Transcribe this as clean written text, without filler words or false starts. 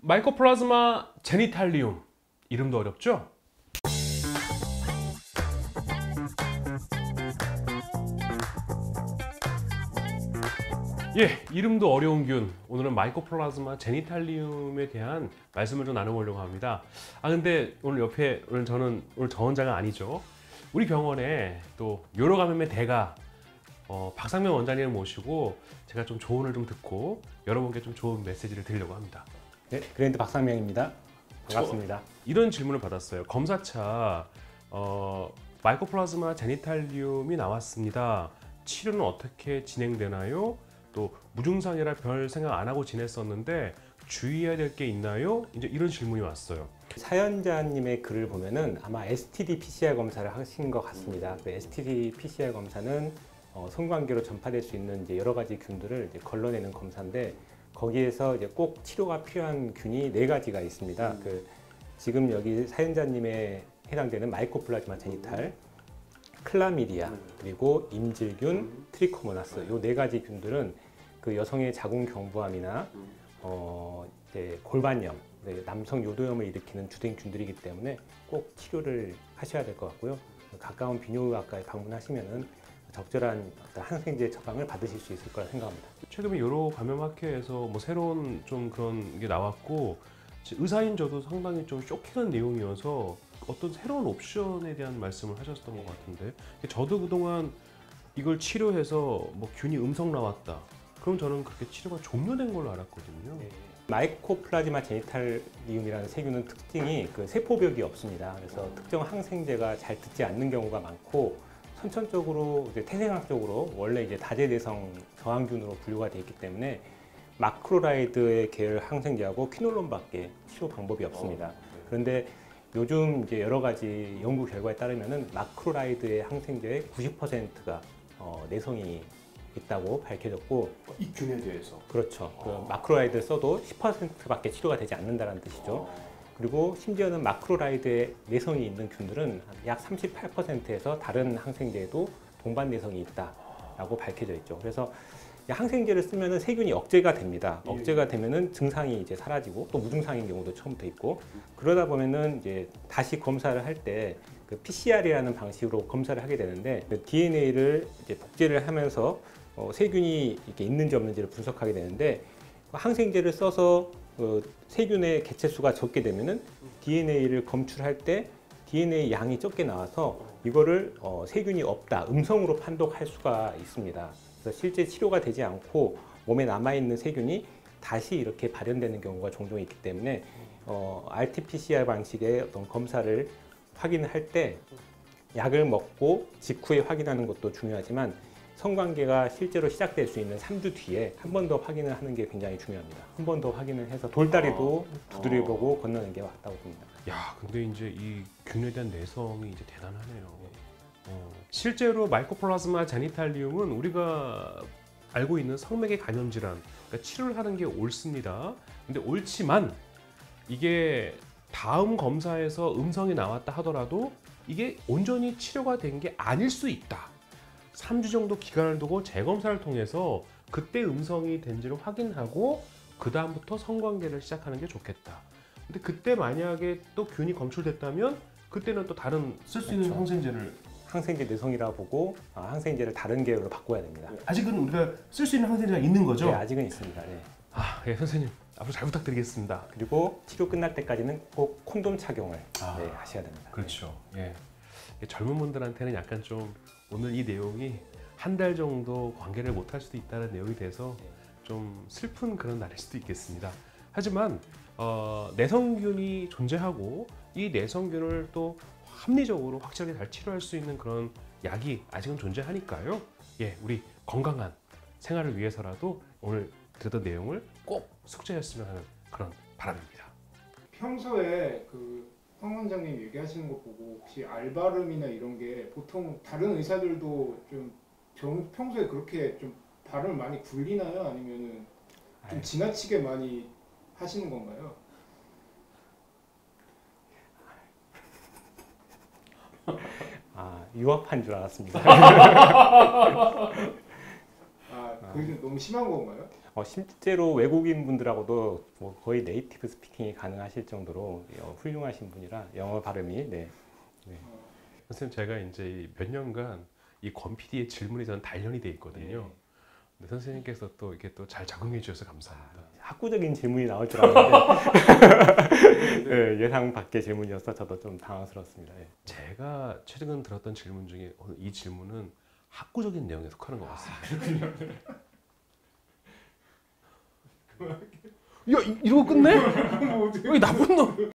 마이코플라즈마 제니탈리움, 이름도 어렵죠? 예, 이름도 어려운 균. 오늘은 마이코플라즈마 제니탈리움에 대한 말씀을 좀 나눠보려고 합니다. 근데 오늘 옆에 오늘 저 혼자가 아니죠. 우리 병원에 또 요로 감염의 대가 박상면 원장님을 모시고 제가 좀 조언을 좀 듣고 여러분께 좀 좋은 메시지를 드리려고 합니다. 네, 그랜드 박상명입니다. 반갑습니다. 이런 질문을 받았어요. 검사차 마이코플라즈마 제니탈리움이 나왔습니다. 치료는 어떻게 진행되나요? 또 무증상이라 별 생각 안 하고 지냈었는데 주의해야 될 게 있나요? 이제 이런 질문이 왔어요. 사연자님의 글을 보면은 아마 STD PCR 검사를 하신 것 같습니다. 그 STD PCR 검사는 성관계로 전파될 수 있는 이제 여러 가지 균들을 이제 걸러내는 검사인데 거기에서 이제 꼭 치료가 필요한 균이 4가지가 있습니다. 지금 여기 사연자님에 해당되는 마이코플라즈마 제니탈, 클라미디아, 그리고 임질균, 트리코모나스 이 4가지 균들은 그 여성의 자궁 경부암이나 이제 골반염, 남성 요도염을 일으키는 주된 균들이기 때문에 꼭 치료를 하셔야 될 것 같고요. 가까운 비뇨기과에 방문하시면은 적절한 항생제 처방을 받으실 수 있을 거라 생각합니다. 최근에 요로 감염 학회에서 뭐 새로운 좀 그런 게 나왔고 의사인 저도 상당히 좀 쇼킹한 내용이어서 어떤 새로운 옵션에 대한 말씀을 하셨던 것 같은데 저도 그동안 이걸 치료해서 뭐 균이 음성 나왔다. 그럼 저는 그렇게 치료가 종료된 걸로 알았거든요. 네. 마이코플라즈마 제니탈리움이라는 세균은 특징이 그 세포벽이 없습니다. 그래서 특정 항생제가 잘 듣지 않는 경우가 많고 선천적으로 이제 태생학적으로 원래 이제 다제내성 저항균으로 분류가 되어 있기 때문에 마크로라이드의 계열 항생제하고 퀴놀론밖에 치료 방법이 없습니다. 그런데 요즘 이제 여러 가지 연구 결과에 따르면은 마크로라이드의 항생제의 90%가 내성이 있다고 밝혀졌고 이 균에 대해서 그렇죠. 그 마크로라이드를 써도 10%밖에 치료가 되지 않는다는 뜻이죠. 그리고 심지어는 마크로라이드에 내성이 있는 균들은 약 38%에서 다른 항생제에도 동반 내성이 있다라고 밝혀져 있죠. 그래서 항생제를 쓰면은 세균이 억제가 됩니다. 억제가 되면은 증상이 이제 사라지고 또 무증상인 경우도 처음부터 있고 그러다 보면은 이제 다시 검사를 할 때 그 PCR이라는 방식으로 검사를 하게 되는데 그 DNA를 이제 복제를 하면서 세균이 이렇게 있는지 없는지를 분석하게 되는데 항생제를 써서 세균의 개체수가 적게 되면은 DNA를 검출할 때 DNA 양이 적게 나와서 이거를 세균이 없다, 음성으로 판독할 수가 있습니다. 그래서 실제 치료가 되지 않고 몸에 남아있는 세균이 다시 이렇게 발현되는 경우가 종종 있기 때문에 RT-PCR 방식의 어떤 검사를 확인할 때 약을 먹고 직후에 확인하는 것도 중요하지만 성관계가 실제로 시작될 수 있는 3주 뒤에 한 번 더 확인을 하는 게 굉장히 중요합니다. 한 번 더 확인을 해서 돌다리도 두드려보고 건너는 게 맞다고 봅니다. 야, 근데 이제 이 균에 대한 내성이 이제 대단하네요. 실제로 마이코플라즈마 제니탈리움은 우리가 알고 있는 성맥의 감염 질환, 그러니까 치료를 하는 게 옳습니다. 근데 옳지만 이게 다음 검사에서 음성이 나왔다 하더라도 이게 온전히 치료가 된 게 아닐 수 있다. 3주 정도 기간을 두고 재검사를 통해서 그때 음성이 된지를 확인하고 그 다음부터 성관계를 시작하는 게 좋겠다. 근데 그때 만약에 또 균이 검출됐다면 그때는 또 다른 쓸 수 있는 항생제 내성이라고 보고 항생제를 다른 계열로 바꿔야 됩니다. 아직은 우리가 쓸 수 있는 항생제가 있는 거죠? 네, 아직은 있습니다. 네. 예, 선생님 앞으로 잘 부탁드리겠습니다. 그리고 치료 끝날 때까지는 꼭 콘돔 착용을 하셔야 됩니다. 그렇죠. 예. 젊은 분들한테는 약간 좀 오늘 이 내용이 한 달 정도 관계를 못 할 수도 있다는 내용이 돼서 좀 슬픈 그런 날일 수도 있겠습니다. 하지만 내성균이 존재하고 이 내성균을 또 합리적으로 확실하게 잘 치료할 수 있는 그런 약이 아직은 존재하니까요. 예, 우리 건강한 생활을 위해서라도 오늘 들었던 내용을 꼭 숙지했으면 하는 그런 바람입니다. 평소에 황 원장님 얘기하시는 거 보고 혹시 알발음이나 이런 게 보통 다른 의사들도 좀 평소에 그렇게 좀 발음을 많이 굴리나요? 아니면은 좀 지나치게 많이 하시는 건가요? 유학한 줄 알았습니다. 그게 좀 너무 심한 건가요? 실제로 외국인 분들하고도 뭐 거의 네이티브 스피킹이 가능하실 정도로 훌륭하신 분이라 영어 발음이 네. 선생님 제가 이제 몇 년간 이 권 PD의 질문에 저는 단련이 돼 있거든요. 근데 선생님께서 또 이렇게 또 잘 적응해 주셔서 감사합니다. 학구적인 질문이 나올 줄 알았는데 네, 예상 밖의 질문이어서 저도 좀 당황스럽습니다. 예. 제가 최근 들었던 질문 중에 오늘 이 질문은 학구적인 내용에 속하는 것 같습니다. 야 이러고 끝내? 왜 나쁜 놈?